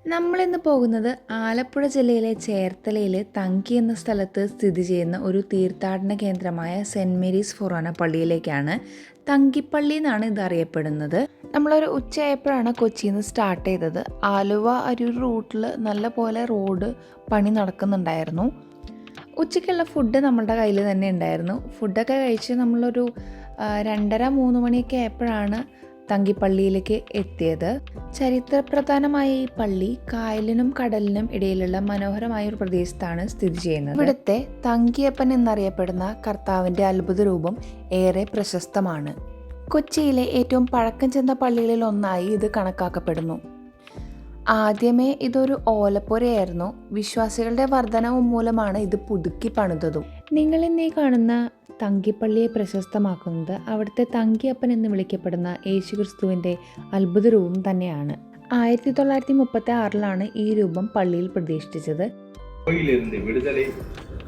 നമ്മളിന്ന് പോകുന്നത് ആലപ്പുഴ ജില്ലയിലെ ചേർത്തലയിൽ തങ്കി എന്ന സ്ഥലത്ത് സ്ഥിതി ചെയ്യുന്ന ഒരു തീർത്ഥാടന കേന്ദ്രമായ സെൻറ് മേരീസ് ഫൊറോന പള്ളിയിലേക്കാണ്. തങ്കിപ്പള്ളി എന്നാണ് ഇത് അറിയപ്പെടുന്നത്. നമ്മളൊരു ഉച്ചയായപ്പോഴാണ് കൊച്ചിയിൽ നിന്ന് സ്റ്റാർട്ട് ചെയ്തത്. ആലുവ അരൂർ റൂട്ടിൽ നല്ല പോലെ റോഡ് പണി നടക്കുന്നുണ്ടായിരുന്നു. ഉച്ചയ്ക്കുള്ള ഫുഡ് നമ്മളുടെ കയ്യിൽ തന്നെ ഉണ്ടായിരുന്നു. ഫുഡൊക്കെ കഴിച്ച് നമ്മളൊരു 2:30-3 മണിയൊക്കെ ആയപ്പോഴാണ് തങ്കിപ്പള്ളിയിലേക്ക് എത്തിയത്. ചരിത്രപ്രധാനമായ ഈ പള്ളി കായലിനും കടലിനും ഇടയിലുള്ള മനോഹരമായ ഒരു പ്രദേശത്താണ് സ്ഥിതി ചെയ്യുന്നത്. ഇവിടുത്തെ തങ്കിയപ്പൻ എന്നറിയപ്പെടുന്ന കർത്താവിൻ്റെ അത്ഭുത രൂപം ഏറെ പ്രശസ്തമാണ്. കൊച്ചിയിലെ ഏറ്റവും പഴക്കം ചെന്ന പള്ളികളിൽ ഒന്നായി ഇത് കണക്കാക്കപ്പെടുന്നു. ആദ്യമേ ഇതൊരു ഓലപ്പുരയായിരുന്നു. വിശ്വാസികളുടെ വർധനവ് മൂലമാണ് ഇത് പുതുക്കി പണിതതും. നിങ്ങളിന്നീ കാണുന്ന തങ്കിപ്പള്ളിയെ പ്രശസ്തമാക്കുന്നത് അവിടുത്തെ തങ്കിയപ്പൻ എന്ന് വിളിക്കപ്പെടുന്ന യേശുക്രിസ്തുവിൻ്റെ അത്ഭുത രൂപം തന്നെയാണ്. 1936 ഈ രൂപം പള്ളിയിൽ പ്രതിഷ്ഠിച്ചത്. கோயிலிருந்து விடுதலை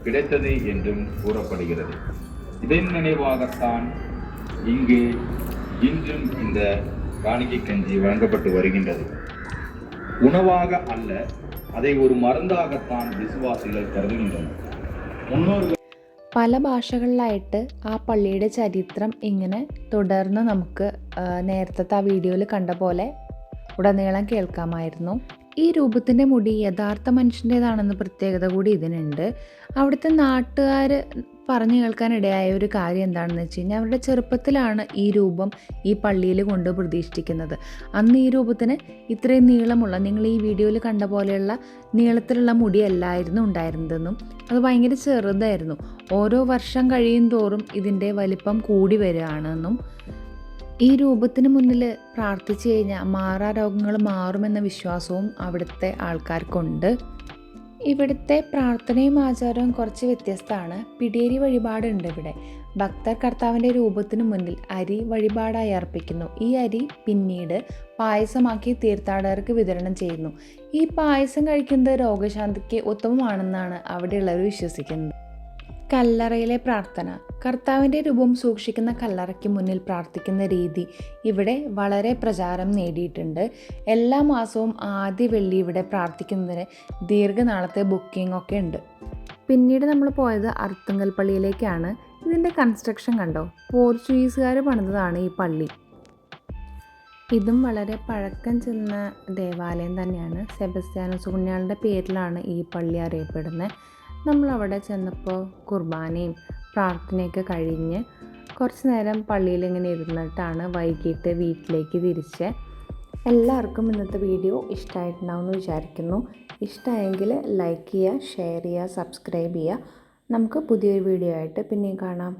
கிடைத்தது என்றும் கூறப்படுகிறது. இதன் நினைவாகத்தான் இங்கு இன்றும் இந்த காணிக்கை கஞ்சி வழங்கப்பட்டு வருகின்றது. உணவாக அல்ல, அதை ஒரு மருந்தாகத்தான் விசுவாசிகள் கருதுகின்றனர். முன்னோர்கள் പല ഭാഷകളിലായിട്ട് ആ പള്ളിയുടെ ചരിത്രം ഇങ്ങനെ തുടർന്ന് നമുക്ക് നേരത്തെ ആ വീഡിയോയിൽ കണ്ട പോലെ ഉടനീളം കേൾക്കാമായിരുന്നു. ഈ രൂപത്തിൻ്റെ മുടി യഥാർത്ഥ മനുഷ്യൻ്റേതാണെന്ന് പ്രത്യേകത കൂടി ഇതിനുണ്ട്. അവിടുത്തെ നാട്ടുകാർ പറഞ്ഞു കേൾക്കാനിടയായ ഒരു കാര്യം എന്താണെന്ന് വെച്ച് കഴിഞ്ഞാൽ അവരുടെ ചെറുപ്പത്തിലാണ് ഈ രൂപം ഈ പള്ളിയിൽ കൊണ്ട് പ്രതിഷ്ഠിക്കുന്നത്. അന്ന് ഈ രൂപത്തിന് ഇത്രയും നീളമുള്ള, നിങ്ങൾ ഈ വീഡിയോയിൽ കണ്ട പോലെയുള്ള നീളത്തിലുള്ള മുടിയല്ലായിരുന്നു ഉണ്ടായിരുന്നതെന്നും അത് ഭയങ്കര ചെറുതായിരുന്നു. ഓരോ വർഷം കഴിയും തോറും ഇതിൻ്റെ വലിപ്പം കൂടി വരികയാണെന്നും ഈ രൂപത്തിന് മുന്നിൽ പ്രാർത്ഥിച്ചു കഴിഞ്ഞാൽ മാറാരോഗങ്ങൾ മാറുമെന്ന വിശ്വാസവും അവിടുത്തെ ആൾക്കാർക്കുണ്ട്. ഇവിടുത്തെ പ്രാർത്ഥനയും ആചാരവും കുറച്ച് വ്യത്യസ്തമാണ്. പിടിയേരി വഴിപാടുണ്ട് ഇവിടെ. ഭക്തർ കർത്താവിൻ്റെ രൂപത്തിന് മുന്നിൽ അരി വഴിപാടായി അർപ്പിക്കുന്നു. ഈ അരി പിന്നീട് പായസമാക്കി തീർത്ഥാടകർക്ക് വിതരണം ചെയ്യുന്നു. ഈ പായസം കഴിക്കുന്നത് രോഗശാന്തിക്ക് ഉത്തമമാണെന്നാണ് അവിടെയുള്ളവർ വിശ്വസിക്കുന്നത്. കല്ലറയിലെ പ്രാർത്ഥന. കർത്താവിൻ്റെ രൂപം സൂക്ഷിക്കുന്ന കല്ലറയ്ക്ക് മുന്നിൽ പ്രാർത്ഥിക്കുന്ന രീതി ഇവിടെ വളരെ പ്രചാരം നേടിയിട്ടുണ്ട്. എല്ലാ മാസവും ആദ്യ വെള്ളി ഇവിടെ പ്രാർത്ഥിക്കുന്നതിന് ദീർഘനാളത്തെ ബുക്കിംഗ് ഒക്കെ ഉണ്ട്. പിന്നീട് നമ്മൾ പോയത് അർത്തുങ്കൽ പള്ളിയിലേക്കാണ്. ഇതിൻ്റെ കൺസ്ട്രക്ഷൻ കണ്ടോ, പോർച്ചുഗീസുകാർ പണിതതാണ് ഈ പള്ളി. ഇതും വളരെ പഴക്കം ചെന്ന ദേവാലയം തന്നെയാണ്. സെബസ്ത്യാനോസ് പുണ്യാളൻ്റെ പേരിലാണ് ഈ പള്ളി അറിയപ്പെടുന്നത്. നമ്മളവിടെ ചെന്നപ്പോൾ കുർബാനയും പ്രാർത്ഥനയൊക്കെ കഴിഞ്ഞ് കുറച്ച് നേരം പള്ളിയിൽ ഇങ്ങനെ ഇരുന്നിട്ടാണ് വൈകിട്ട് വീട്ടിലേക്ക് തിരിച്ച്. എല്ലാവർക്കും ഇന്നത്തെ വീഡിയോ ഇഷ്ടമായിട്ടുണ്ടാവുമെന്ന് വിചാരിക്കുന്നു. ഇഷ്ടമായെങ്കിൽ ലൈക്ക് ചെയ്യുക, ഷെയർ ചെയ്യുക, സബ്സ്ക്രൈബ് ചെയ്യുക. നമുക്ക് പുതിയൊരു വീഡിയോ ആയിട്ട് പിന്നെയും കാണാം.